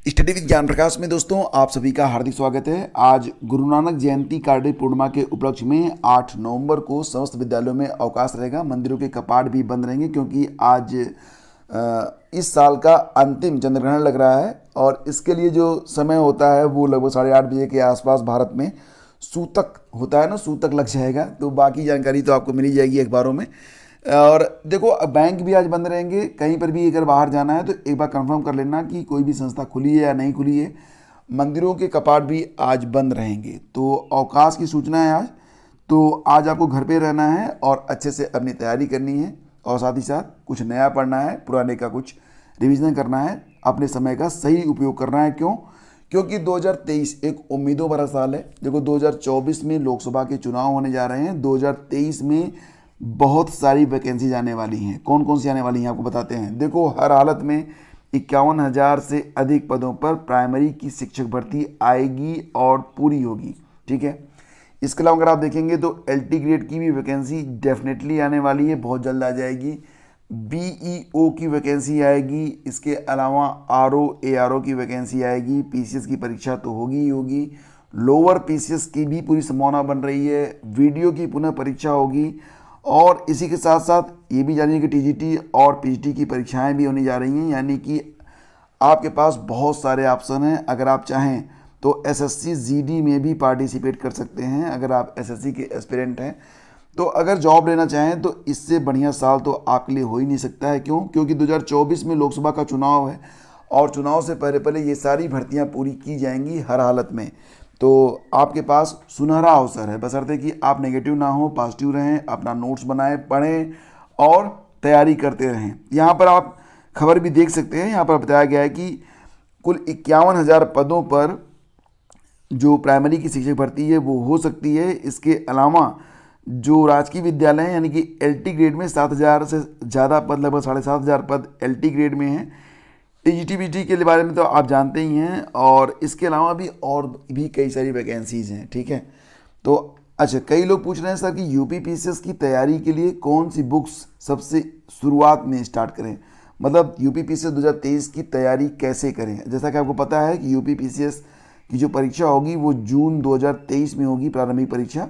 Study with ज्ञान प्रकाश में दोस्तों आप सभी का हार्दिक स्वागत है। आज गुरु नानक जयंती कार्तिक पूर्णिमा के उपलक्ष्य में 8 नवंबर को समस्त विद्यालयों में अवकाश रहेगा। मंदिरों के कपाट भी बंद रहेंगे क्योंकि आज इस साल का अंतिम चंद्रग्रहण लग रहा है और इसके लिए जो समय होता है वो लगभग 8:30 बजे के आसपास भारत में सूतक होता है ना, सूतक लग जाएगा। तो बाकी जानकारी तो आपको मिल ही जाएगी अखबारों में। और देखो बैंक भी आज बंद रहेंगे। कहीं पर भी अगर बाहर जाना है तो एक बार कंफर्म कर लेना कि कोई भी संस्था खुली है या नहीं खुली है। मंदिरों के कपाट भी आज बंद रहेंगे। तो अवकाश की सूचना है आज। तो आज आपको घर पे रहना है और अच्छे से अपनी तैयारी करनी है और साथ ही साथ कुछ नया पढ़ना है, पुराने का कुछ रिवीजन करना है, अपने समय का सही उपयोग करना है। क्यों? क्योंकि 2023 एक उम्मीदों भरा साल है। देखो 2024 में लोकसभा के चुनाव होने जा रहे हैं। 2023 में बहुत सारी वैकेंसीज आने वाली हैं। कौन कौन सी आने वाली हैं आपको बताते हैं। देखो हर हालत में 51,000 से अधिक पदों पर प्राइमरी की शिक्षक भर्ती आएगी और पूरी होगी। ठीक है। इसके अलावा अगर आप देखेंगे तो LT ग्रेड की भी वैकेंसी डेफिनेटली आने वाली है, बहुत जल्द आ जाएगी। BEO की वैकेंसी आएगी। इसके अलावा RO ARO की वैकेंसी आएगी। PCS की परीक्षा तो होगी ही होगी। लोअर PCS की भी पूरी संभावना बन रही है। वीडियो की पुनः परीक्षा होगी और इसी के साथ साथ ये भी जानिए कि TGT और PGT की परीक्षाएं भी होने जा रही हैं। यानी कि आपके पास बहुत सारे ऑप्शन हैं। अगर आप चाहें तो SSC GD में भी पार्टिसिपेट कर सकते हैं अगर आप SSC के एस्पिरेंट हैं। तो अगर जॉब लेना चाहें तो इससे बढ़िया साल तो आपके लिए हो ही नहीं सकता है। क्यों? क्योंकि 2024 में लोकसभा का चुनाव है और चुनाव से पहले पहले ये सारी भर्तियां पूरी की जाएंगी हर हालत में। तो आपके पास सुनहरा अवसर है, बशर्ते कि आप नेगेटिव ना हो, पॉजिटिव रहें, अपना नोट्स बनाएं, पढ़ें और तैयारी करते रहें। यहाँ पर आप खबर भी देख सकते हैं। यहाँ पर बताया गया है कि कुल 51,000 पदों पर जो प्राइमरी की शिक्षक भर्ती है वो हो सकती है। इसके अलावा जो राजकीय विद्यालय हैं यानी कि LT ग्रेड में 7,000 से ज़्यादा पद, लगभग 7,500 पद LT ग्रेड में हैं। TGT BT के बारे में तो आप जानते ही हैं और इसके अलावा भी और भी कई सारी वैकेंसीज़ हैं। ठीक है। तो अच्छा, कई लोग पूछ रहे हैं सर कि UP PCS की तैयारी के लिए कौन सी बुक्स सबसे शुरुआत में स्टार्ट करें, मतलब UP PCS 2023 की तैयारी कैसे करें। जैसा कि आपको पता है कि UP PCS की जो परीक्षा होगी वो जून 2023 में होगी, प्रारंभिक परीक्षा।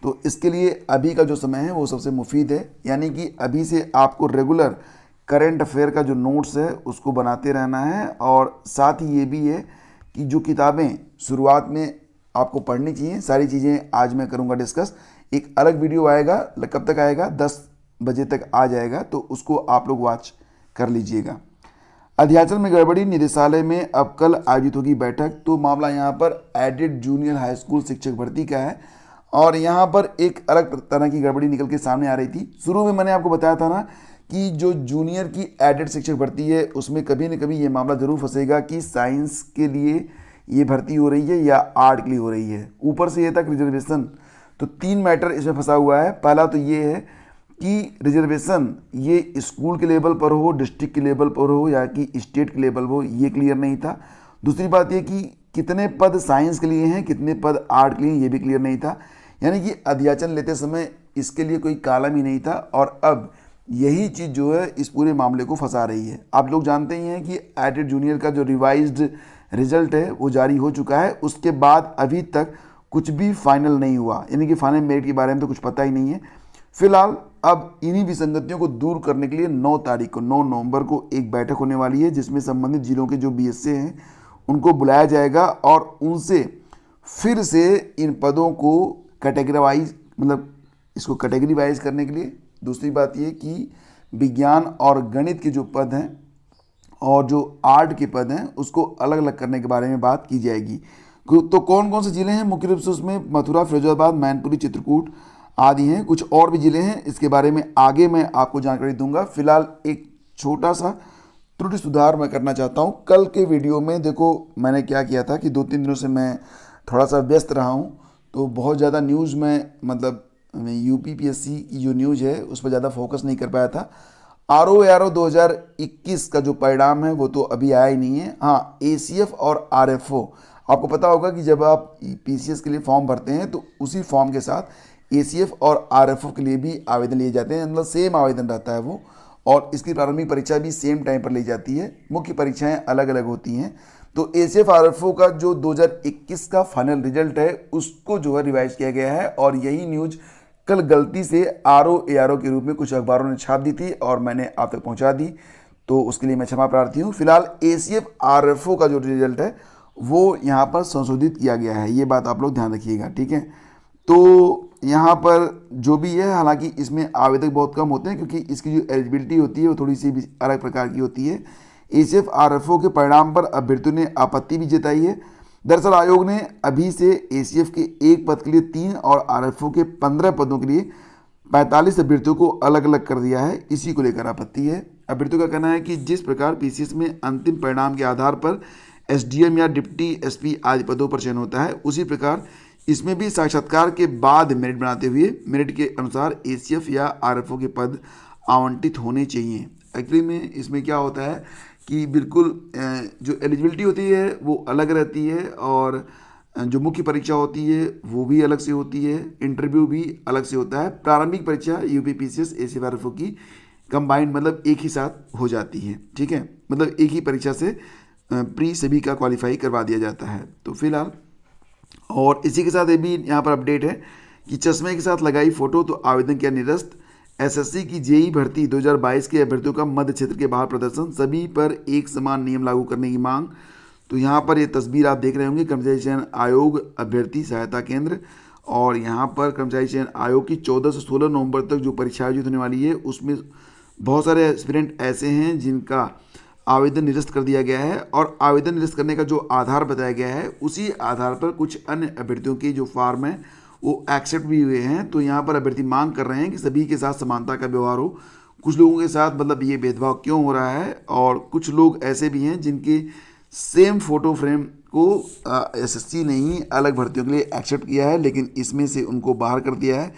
तो इसके लिए अभी का जो समय है वो सबसे मुफीद है। यानी कि अभी से आपको रेगुलर करंट अफेयर का जो नोट्स है उसको बनाते रहना है और साथ ही ये भी है कि जो किताबें शुरुआत में आपको पढ़नी चाहिए, सारी चीज़ें आज मैं करूँगा डिस्कस। एक अलग वीडियो आएगा, कब तक आएगा? 10 बजे तक आ जाएगा, तो उसको आप लोग वॉच कर लीजिएगा। अध्याचल में गड़बड़ी, निदेशालय में अब कल आयोजित होगी बैठक। तो मामला यहाँ पर एडेड जूनियर हाई स्कूल शिक्षक भर्ती का है और यहाँ पर एक अलग तरह की गड़बड़ी निकल के सामने आ रही थी। शुरू में मैंने आपको बताया था ना कि जो जूनियर की एडेड शिक्षक भर्ती है उसमें कभी न कभी ये मामला जरूर फंसेगा कि साइंस के लिए ये भर्ती हो रही है या आर्ट के लिए हो रही है। ऊपर से ये तक रिजर्वेशन, तो 3 मैटर इसमें फंसा हुआ है। पहला तो ये है कि रिजर्वेशन ये स्कूल के लेवल पर हो, डिस्ट्रिक्ट के लेवल पर हो या कि स्टेट के लेवल हो, ये क्लियर नहीं था। दूसरी बात ये कि कितने पद साइंस के लिए हैं, कितने पद आर्ट के लिए, ये भी क्लियर नहीं था। यानी कि अध्याचन लेते समय इसके लिए कोई कॉलम ही नहीं था और अब यही चीज़ जो है इस पूरे मामले को फंसा रही है। आप लोग जानते ही हैं कि एडेड जूनियर का जो रिवाइज्ड रिजल्ट है वो जारी हो चुका है। उसके बाद अभी तक कुछ भी फाइनल नहीं हुआ, यानी कि फाइनल मेरिट के बारे में तो कुछ पता ही नहीं है। फिलहाल अब इन्हीं विसंगतियों को दूर करने के लिए 9 तारीख को, 9 नवंबर को एक बैठक होने वाली है जिसमें संबंधित जिलों के जो BSA हैं उनको बुलाया जाएगा और उनसे फिर से इन पदों को कैटेगराइज, मतलब इसको कैटेगरी वाइज करने के लिए। दूसरी बात ये कि विज्ञान और गणित के जो पद हैं और जो आर्ट के पद हैं उसको अलग अलग करने के बारे में बात की जाएगी। तो कौन कौन से ज़िले हैं? मुख्य रूप से उसमें मथुरा, फिरोजाबाद, मैनपुरी, चित्रकूट आदि हैं। कुछ और भी ज़िले हैं, इसके बारे में आगे मैं आपको जानकारी दूंगा। फिलहाल एक छोटा सा त्रुटि सुधार मैं करना चाहता हूँ। कल के वीडियो में देखो मैंने क्या किया था कि 2-3 दिनों से मैं थोड़ा सा व्यस्त रहा हूँ, तो बहुत ज़्यादा न्यूज़ में, मतलब UP PSC की जो न्यूज़ है उस पर ज़्यादा फोकस नहीं कर पाया था। RO ARO 2021 का जो परिणाम है वो तो अभी आया ही नहीं है। हाँ, ACF और RFO, आपको पता होगा कि जब आप PCS के लिए फॉर्म भरते हैं तो उसी फॉर्म के साथ ACF और RFO के लिए भी आवेदन लिए जाते हैं, मतलब सेम आवेदन रहता है वो। और इसकी प्रारंभिक परीक्षा भी सेम टाइम पर ली जाती है। मुख्य परीक्षाएं अलग अलग होती हैं। तो ACF-RFO का जो 2021 का फाइनल रिजल्ट है उसको जो है रिवाइज किया गया है, और यही न्यूज़ कल गलती से RO-ARO के रूप में कुछ अखबारों ने छाप दी थी और मैंने आप तक पहुंचा दी, तो उसके लिए मैं क्षमा प्रार्थी हूँ। फिलहाल ACF-RFO का जो रिजल्ट है वो यहाँ पर संशोधित किया गया है, ये बात आप लोग ध्यान रखिएगा, ठीक है। तो यहाँ पर जो भी है, हालांकि इसमें आवेदक बहुत कम होते हैं क्योंकि इसकी जो एलिजिबिलिटी होती है वो थोड़ी सी भी अलग प्रकार की होती है। ACF-RFO के परिणाम पर अभ्यर्थियों ने आपत्ति भी जताई है। दरअसल आयोग ने अभी से ACF के एक पद के लिए 3 और RFO के 15 पदों के लिए 45 अभ्यर्थियों को अलग अलग कर दिया है। इसी को लेकर आपत्ति है। अभ्यर्थियों का कहना है कि जिस प्रकार PCS में अंतिम परिणाम के आधार पर SDM या डिप्टी SP आदि पदों पर चयन होता है, उसी प्रकार इसमें भी साक्षात्कार के बाद मेरिट बनाते हुए मेरिट के अनुसार ACF या RFO के पद आवंटित होने चाहिए। एक्चुअली में इसमें क्या होता है कि बिल्कुल जो एलिजिबिलिटी होती है वो अलग रहती है, और जो मुख्य परीक्षा होती है वो भी अलग से होती है, इंटरव्यू भी अलग से होता है। प्रारंभिक परीक्षा UPPCS ACF-RFO की कंबाइंड मतलब एक ही साथ हो जाती है, ठीक है, मतलब एक ही परीक्षा से प्री सभी का क्वालिफाई करवा दिया जाता है। तो फिलहाल और इसी के साथ ये भी यहाँ पर अपडेट है कि चश्मे के साथ लगाई फोटो तो आवेदन किया निरस्त। SSC की JEE भर्ती 2022 के अभ्यर्थियों का मध्य क्षेत्र के बाहर प्रदर्शन, सभी पर एक समान नियम लागू करने की मांग। तो यहाँ पर ये तस्वीर आप देख रहे होंगे कर्मचारी चयन आयोग अभ्यर्थी सहायता केंद्र, और यहाँ पर कर्मचारी चयन आयोग की 14 से 16 नवंबर तक जो परीक्षा आयोजित होने वाली है उसमें बहुत सारे एस्पिरेंट ऐसे हैं जिनका आवेदन निरस्त कर दिया गया है, और आवेदन निरस्त करने का जो आधार बताया गया है उसी आधार पर कुछ अन्य अभ्यर्थियों के जो फॉर्म हैं वो एक्सेप्ट भी हुए हैं। तो यहाँ पर अभ्यर्थी मांग कर रहे हैं कि सभी के साथ समानता का व्यवहार हो। कुछ लोगों के साथ मतलब ये भेदभाव क्यों हो रहा है, और कुछ लोग ऐसे भी हैं जिनके सेम फोटो फ्रेम को SSC ने ही अलग भर्तियों के लिए एक्सेप्ट किया है, लेकिन इसमें से उनको बाहर कर दिया है।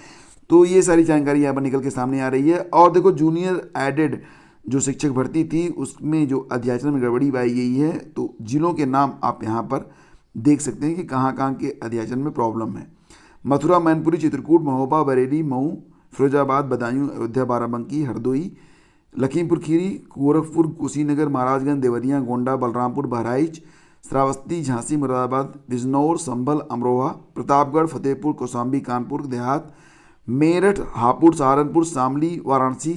तो ये सारी जानकारी यहाँ पर निकल के सामने आ रही है। और देखो, जूनियर एडेड जो शिक्षक भर्ती थी उसमें जो अध्याचन में गड़बड़ी पाई गई है, तो जिलों के नाम आप यहाँ पर देख सकते हैं कि कहाँ कहाँ के अध्याचन में प्रॉब्लम है। मथुरा, मैनपुरी, चित्रकूट, महोबा, बरेली, मऊ, फिरोजाबाद, बदायूं, अयोध्या, बाराबंकी, हरदोई, लखीमपुर खीरी, गोरखपुर, कुशीनगर, महाराजगंज, देवरिया, गोंडा, बलरामपुर, बहराइच, श्रावस्ती, झांसी, मुरादाबाद, बिजनौर, संभल, अमरोहा, प्रतापगढ़, फतेहपुर, कौशाम्बी, कानपुर देहात, मेरठ, हापुड़, सहारनपुर, शामली, वाराणसी,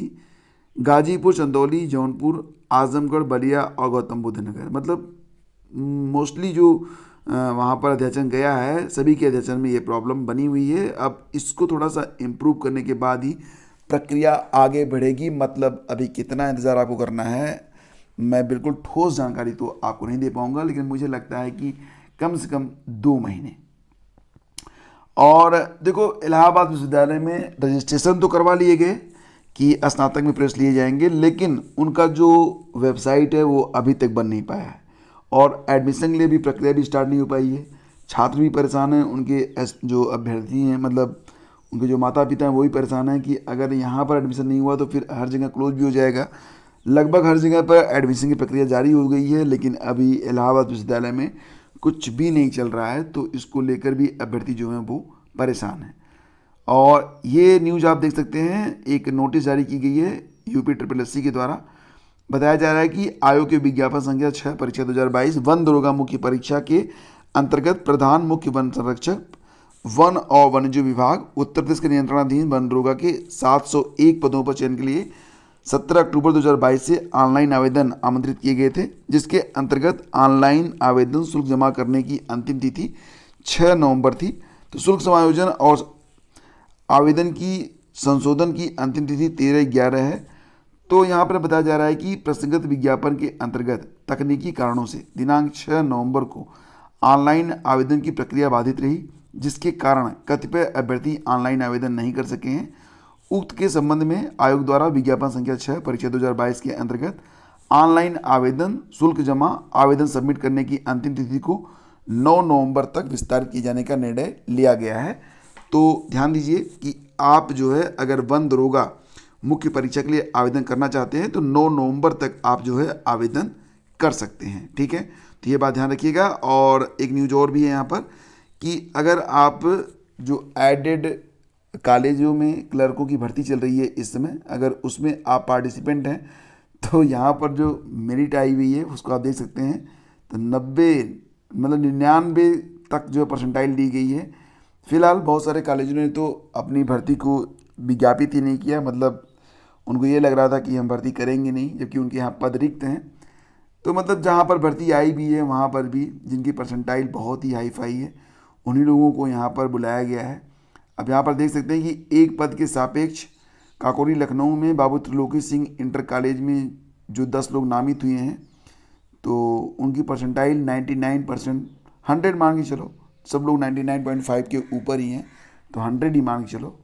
गाजीपुर, चंदौली, जौनपुर, आजमगढ़, बलिया और गौतम बुद्ध नगर। मतलब मोस्टली जो वहाँ पर अध्याचन गया है सभी के अध्याचन में ये प्रॉब्लम बनी हुई है। अब इसको थोड़ा सा इम्प्रूव करने के बाद ही प्रक्रिया आगे बढ़ेगी। मतलब अभी कितना इंतज़ार आपको करना है, मैं बिल्कुल ठोस जानकारी तो आपको नहीं दे पाऊँगा, लेकिन मुझे लगता है कि कम से कम 2 महीने। और देखो, इलाहाबाद विश्वविद्यालय में रजिस्ट्रेशन तो करवा लिए गए कि स्नातक में प्रवेश लिए जाएंगे, लेकिन उनका जो वेबसाइट है वो अभी तक बन नहीं पाया है, और एडमिशन के लिए भी प्रक्रिया भी स्टार्ट नहीं हो पाई है। छात्र भी परेशान हैं, उनके जो अभ्यर्थी हैं मतलब उनके जो माता पिता हैं वो भी परेशान हैं कि अगर यहाँ पर एडमिशन नहीं हुआ तो फिर हर जगह क्लोज भी हो जाएगा। लगभग हर जगह पर एडमिशन की प्रक्रिया जारी हो गई है, लेकिन अभी इलाहाबाद विश्वविद्यालय में कुछ भी नहीं चल रहा है, तो इसको लेकर भी अभ्यर्थी जो हैं वो परेशान हैं। और ये न्यूज़ आप देख सकते हैं, एक नोटिस जारी की गई है UPSSC के द्वारा। बताया जा रहा है कि आयोग के विज्ञापन संख्या 6 परीक्षा 2022 वन दरोगा मुख्य परीक्षा के अंतर्गत प्रधान मुख्य वन संरक्षक, वन और वन्यजीव विभाग, उत्तर प्रदेश के नियंत्रणाधीन वन दरोगा के 701 पदों पर चयन के लिए 17 अक्टूबर 2022 से ऑनलाइन आवेदन आमंत्रित किए गए थे, जिसके अंतर्गत ऑनलाइन आवेदन शुल्क जमा करने की अंतिम तिथि 6 नवंबर थी। तो शुल्क समायोजन और आवेदन की संशोधन की अंतिम तिथि 13/11 है। तो यहाँ पर बताया जा रहा है कि प्रसंगत विज्ञापन के अंतर्गत तकनीकी कारणों से दिनांक 6 नवंबर को ऑनलाइन आवेदन की प्रक्रिया बाधित रही, जिसके कारण कतिपय अभ्यर्थी ऑनलाइन आवेदन नहीं कर सके हैं। उक्त के संबंध में आयोग द्वारा विज्ञापन संख्या 6 परीक्षा 2022 के अंतर्गत ऑनलाइन आवेदन शुल्क जमा आवेदन सबमिट करने की अंतिम तिथि को 9 नवंबर तक विस्तारित किए जाने का निर्णय लिया गया है। तो ध्यान दीजिए कि आप जो है अगर वन दरोगा मुख्य परीक्षा के लिए आवेदन करना चाहते हैं तो 9 नवंबर तक आप जो है आवेदन कर सकते हैं, ठीक है। तो ये बात ध्यान रखिएगा। और एक न्यूज़ और भी है यहाँ पर कि अगर आप जो एडेड कॉलेजों में क्लर्कों की भर्ती चल रही है इस समय, अगर उसमें आप पार्टिसिपेंट हैं तो यहाँ पर जो मेरिट आई हुई है उसको आप देख सकते हैं। तो 90 मतलब 99 तक जो परसेंटाइल दी गई है। फिलहाल बहुत सारे कॉलेजों ने तो अपनी भर्ती को विज्ञापित ही नहीं किया, मतलब उनको ये लग रहा था कि हम भर्ती करेंगे नहीं, जबकि उनके यहाँ पद रिक्त हैं। तो मतलब जहाँ पर भर्ती आई भी है वहाँ पर भी जिनकी परसेंटाइल बहुत ही हाई फाई है उन्हीं लोगों को यहाँ पर बुलाया गया है। अब यहाँ पर देख सकते हैं कि एक पद के सापेक्ष काकोरी लखनऊ में बाबू त्रिलोकी सिंह इंटर कॉलेज में जो 10 लोग नामित हुए हैं तो उनकी परसेंटाइल 99%, 100 मान के चलो, सब लोग 99.5 के ऊपर ही हैं, तो 100 ही मान के चलो।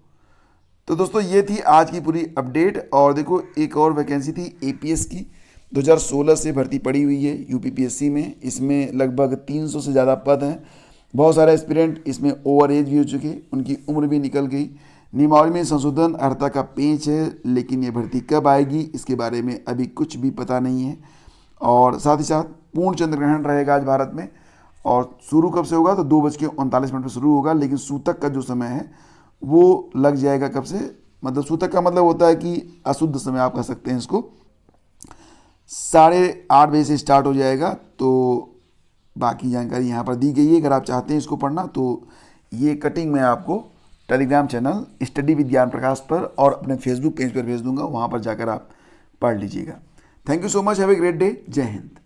तो दोस्तों ये थी आज की पूरी अपडेट। और देखो एक और वैकेंसी थी एपीएस की, 2016 से भर्ती पड़ी हुई है यूपीपीएससी में। इसमें लगभग 300 से ज़्यादा पद हैं। बहुत सारे एस्पिरेंट इसमें ओवर एज भी हो चुके, उनकी उम्र भी निकल गई। नियमावली में संशोधन अर्हता का पेंच है, लेकिन ये भर्ती कब आएगी इसके बारे में अभी कुछ भी पता नहीं है। और साथ ही साथ पूर्ण चंद्र ग्रहण रहेगा आज भारत में। और शुरू कब से होगा तो 2:39 पर शुरू होगा, लेकिन सूतक का जो समय है वो लग जाएगा कब से, मतलब सूतक का मतलब होता है कि अशुद्ध समय आप कह सकते हैं इसको, 8:30 से स्टार्ट हो जाएगा। तो बाकी जानकारी यहाँ पर दी गई है, अगर आप चाहते हैं इसको पढ़ना तो ये कटिंग मैं आपको टेलीग्राम चैनल स्टडी विद ज्ञान प्रकाश पर और अपने फेसबुक पेज पर भेज दूंगा, वहाँ पर जाकर आप पढ़ लीजिएगा। Thank you so much, have a great day, जय हिंद।